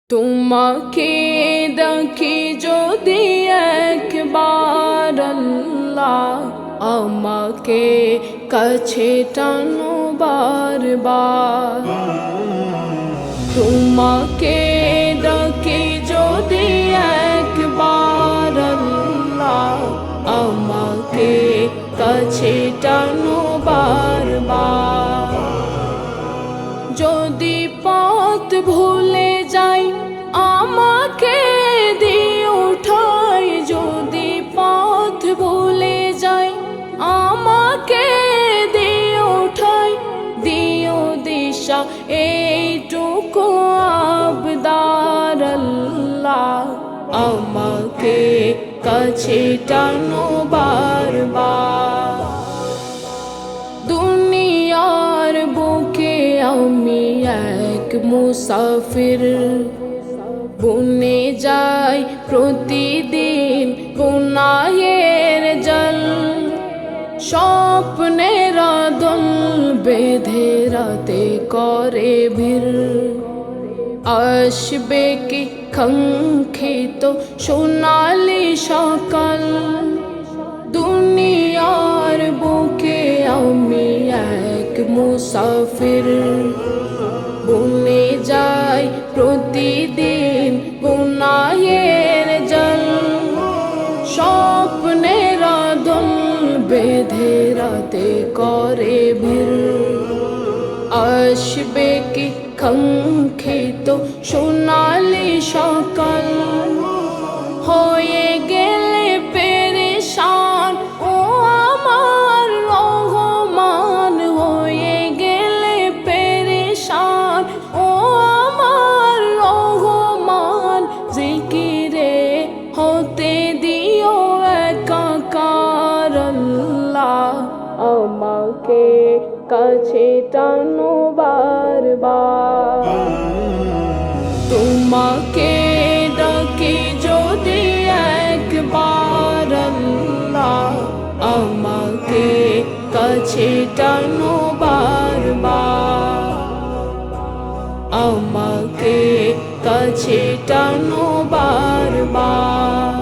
তোমাকে ডাকি যদি একবার আল্লাহ, আমাকে কাছে টানো বারবার। তোমাকে ডাকি যদি একবার আল্লাহ, আমাকে কাছে টানো বারবার। যদি পথ ভুলে যাই আমাকে দিও ঠাই, যদি পথ ভুলে যাই আমাকে দিও ঠাই, দিও দিশা এইটুকু আবদার আল্লাহ, আমাকে কাছে টানো বারবার। দুনিয়ার বুকে আমি এক মুসাফির, বনে যাই প্রতিদিন গুনাহের জল। স্বপ্নের দল বেঁধে রাতে করে ভিড়, আসবে কি কাঙ্ক্ষিত সোনালি সকাল। দুনিয়ার বুকে আমি এক মুসাফির, বনে যাই প্রতিদিন গুনাহের জল। স্বপ্নের দল বেঁধে রাতে করে ভিড়, আসবে কি কাঙ্ক্ষিত সোনালি সকাল। হয়ে গেলে পেরেশান ও আমার রহমান, হয়ে গেলে পেরেশান ও আমার রহমান। জিকিরে হতে দিও একাকার আল্লাহ, আমাকে কাছে টানো বারবার। তোমাকে ডাকি যদি একবার আল্লাহ, আমাকে কাছে টানো বারবার, আমাকে কাছে টানো বারবার।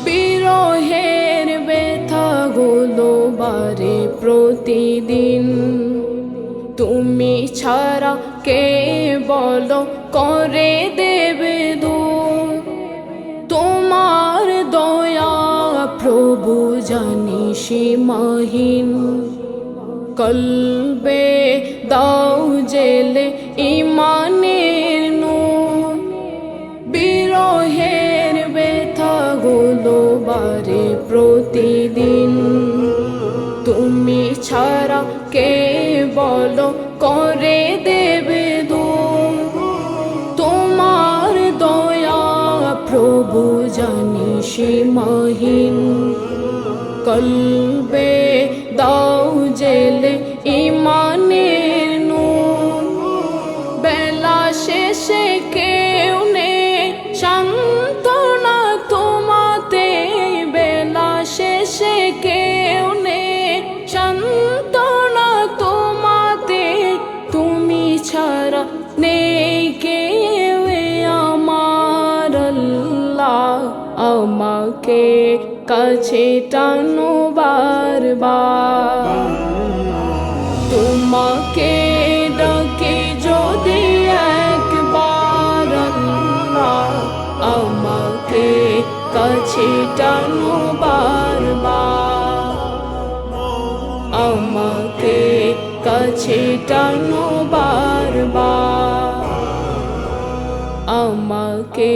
বিরহের ব্যথাগুলো বারে প্রতিদিন, তুমি ছাড়া কে বলো করে দেবে দূর। তোমার দয়া প্রভু জানি সীমাহীন, কলবে দাও জেলে ইমানের নূর। বিরহের ব্যথাগুলো বারে প্রতিদিন, তুমি ছাড়া কে বলো করে দেবে দূর। তোমার দয়া প্রভু জানি সীমাহীন, কলবে দাও জেলে ইমানের নূর। বেলা শেষে কেউ নেই সান্ত্বনা তোমাতে, বেলা শেষে কেউ নেই সান্ত্বনা তোমাতে। তুমি ছাড়া নেই কেউ আমার আল্লাহ, আমাকে কাছে টানো বারবার। তোমাকে ডাকি যদি একবার আল্লাহ, আমাকে কাছে টানো বারবার, আমাকে কাছে টানো বারবার, আমাকে